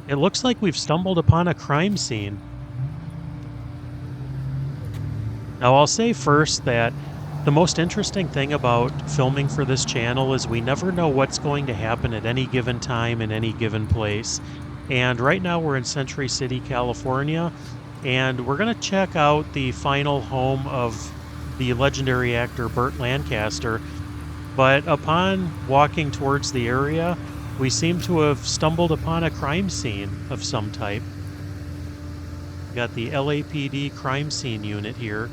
It looks like we've stumbled upon a crime scene. Now, I'll say first that the most interesting thing about filming for this channel is we never know what's going to happen at any given time in any given place. And right now we're in Century City, California, and we're going to check out the final home of the legendary actor Burt Lancaster. But upon walking towards the area, we seem to have stumbled upon a crime scene of some type. Got the LAPD crime scene unit here.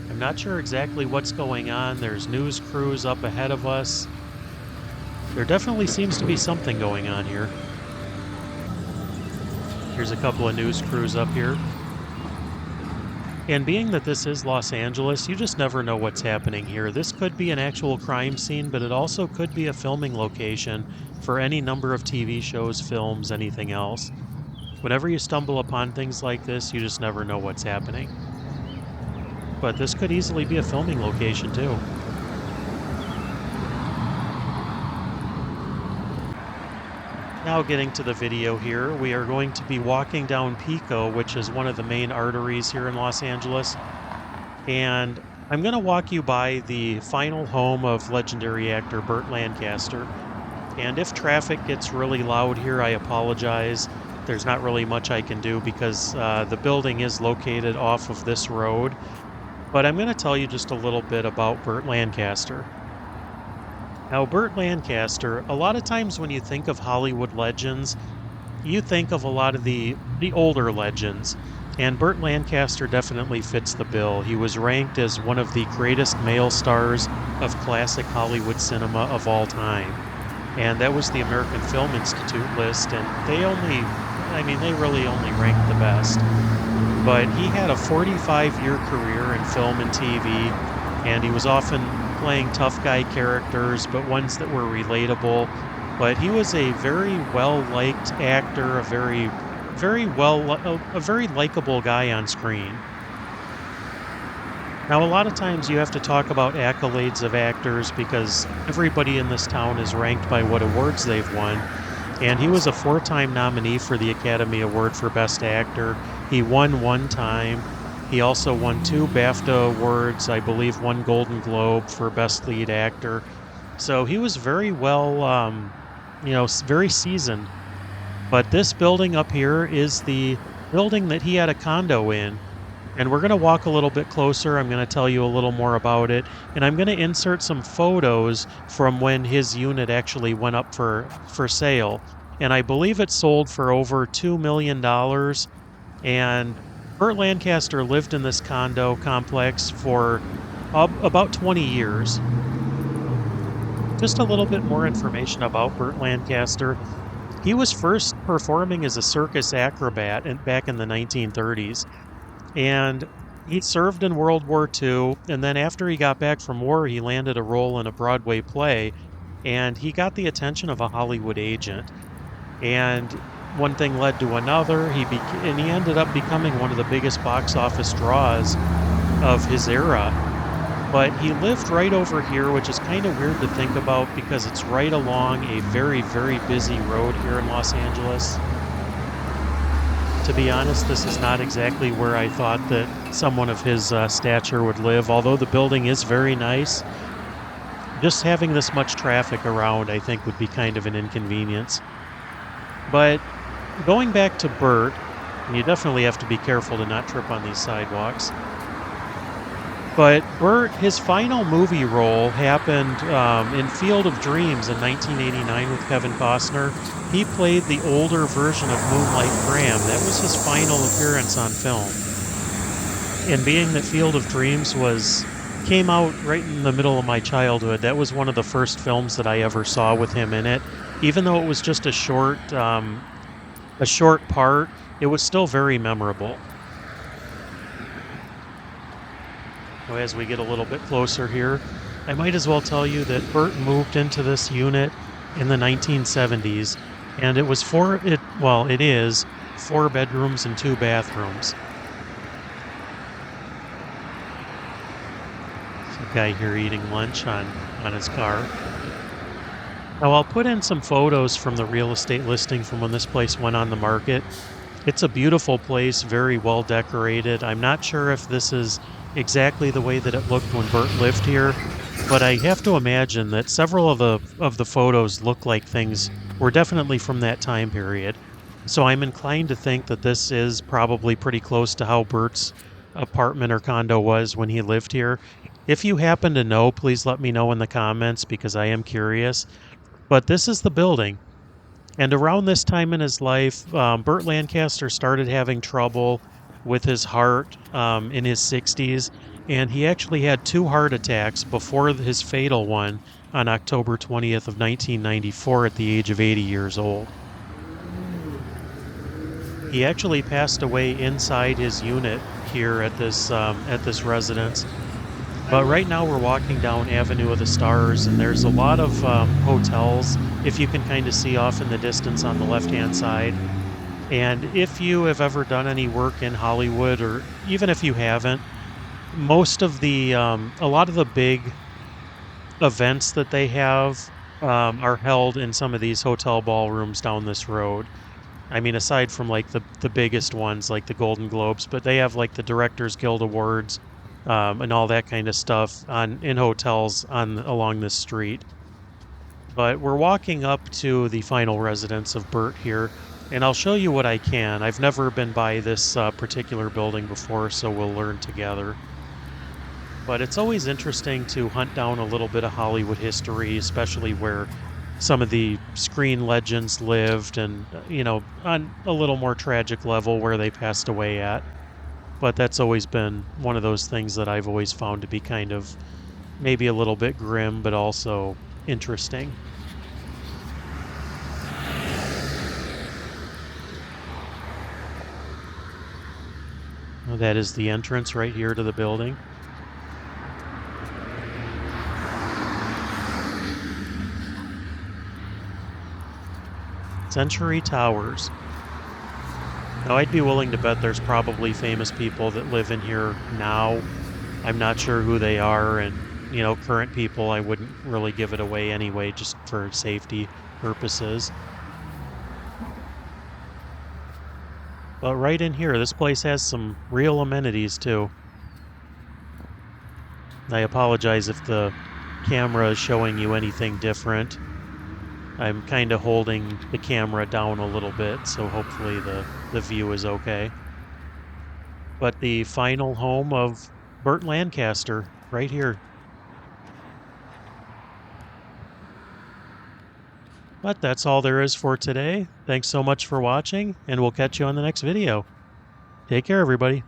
I'm not sure exactly what's going on. There's news crews up ahead of us. There definitely seems to be something going on here. Here's a couple of news crews up here. And being that this is Los Angeles, you just never know what's happening here. This could be an actual crime scene, but it also could be a filming location for any number of TV shows, films, anything else. Whenever you stumble upon things like this, you just never know what's happening. But this could easily be a filming location too. Now getting to the video here, we are going to be walking down Pico, which is one of the main arteries here in Los Angeles. And I'm going to walk you by the final home of legendary actor Burt Lancaster. And if traffic gets really loud here, I apologize. There's not really much I can do because the building is located off of this road. But I'm going to tell you just a little bit about Burt Lancaster. Now, Burt Lancaster, a lot of times when you think of Hollywood legends, you think of a lot of the older legends. And Burt Lancaster definitely fits the bill. He was ranked as one of the greatest male stars of classic Hollywood cinema of all time. And that was the American Film Institute list, and they really only ranked the best. But he had a 45-year career in film and TV, and he was often playing tough guy characters, but ones that were relatable. But he was a very well-liked actor, a very likable guy on screen. Now, a lot of times you have to talk about accolades of actors because everybody in this town is ranked by what awards they've won. And he was a 4-time nominee for the Academy Award for Best Actor. He won 1 time. He also won 2 BAFTA awards, I believe 1 Golden Globe for Best Lead Actor. So he was very well, very seasoned. But this building up here is the building that he had a condo in. And we're going to walk a little bit closer. I'm going to tell you a little more about it. And I'm going to insert some photos from when his unit actually went up for sale. And I believe it sold for over $2 million. And Burt Lancaster lived in this condo complex for about 20 years. Just a little bit more information about Burt Lancaster. He was first performing as a circus acrobat back in the 1930s. And he served in World War II, and then after he got back from war, he landed a role in a Broadway play, and he got the attention of a Hollywood agent. And one thing led to another, and he ended up becoming one of the biggest box office draws of his era. But he lived right over here, which is kind of weird to think about because it's right along a very, very busy road here in Los Angeles. To be honest, this is not exactly where I thought that someone of his stature would live, although the building is very nice. Just having this much traffic around, I think, would be kind of an inconvenience. But going back to Burt, and you definitely have to be careful to not trip on these sidewalks. But Burt, his final movie role happened in Field of Dreams in 1989 with Kevin Costner. He played the older version of Moonlight Graham. That was his final appearance on film. And being that Field of Dreams came out right in the middle of my childhood, that was one of the first films that I ever saw with him in it. Even though it was just a short part, it was still very memorable. As we get a little bit closer here, I might as well tell you that Burt moved into this unit in the 1970s, and it is 4 bedrooms and 2 bathrooms. Some guy here eating lunch on his car. Now, I'll put in some photos from the real estate listing from when this place went on the market. It's a beautiful place, very well decorated. I'm not sure if this is exactly the way that it looked when Bert lived here, but I have to imagine that several of the photos look like things were definitely from that time period. So I'm inclined to think that this is probably pretty close to how Bert's apartment or condo was when he lived here. If you happen to know, please let me know in the comments because I am curious. But this is the building. And around this time in his life, Burt Lancaster started having trouble with his heart in his 60s. And he actually had two heart attacks before his fatal one on October 20th of 1994 at the age of 80 years old. He actually passed away inside his unit here at this residence. But right now we're walking down Avenue of the Stars, and there's a lot of hotels, if you can kind of see off in the distance on the left-hand side. And if you have ever done any work in Hollywood, or even if you haven't, a lot of the big events that they have are held in some of these hotel ballrooms down this road. I mean, aside from like the biggest ones like the Golden Globes, but they have like the Directors Guild Awards, and all that kind of stuff on in hotels on along this street. But we're walking up to the final residence of Bert here, and I'll show you what I can. I've never been by this particular building before, so we'll learn together. But it's always interesting to hunt down a little bit of Hollywood history, especially where some of the screen legends lived and, on a little more tragic level where they passed away at. But that's always been one of those things that I've always found to be kind of maybe a little bit grim, but also interesting. Well, that is the entrance right here to the building. Century Towers. Now, I'd be willing to bet there's probably famous people that live in here now. I'm not sure who they are, and, current people, I wouldn't really give it away anyway, just for safety purposes. But right in here, this place has some real amenities too. I apologize if the camera is showing you anything different. I'm kind of holding the camera down a little bit, so hopefully the view is okay. But the final home of Burt Lancaster, right here. But that's all there is for today. Thanks so much for watching, and we'll catch you on the next video. Take care, everybody.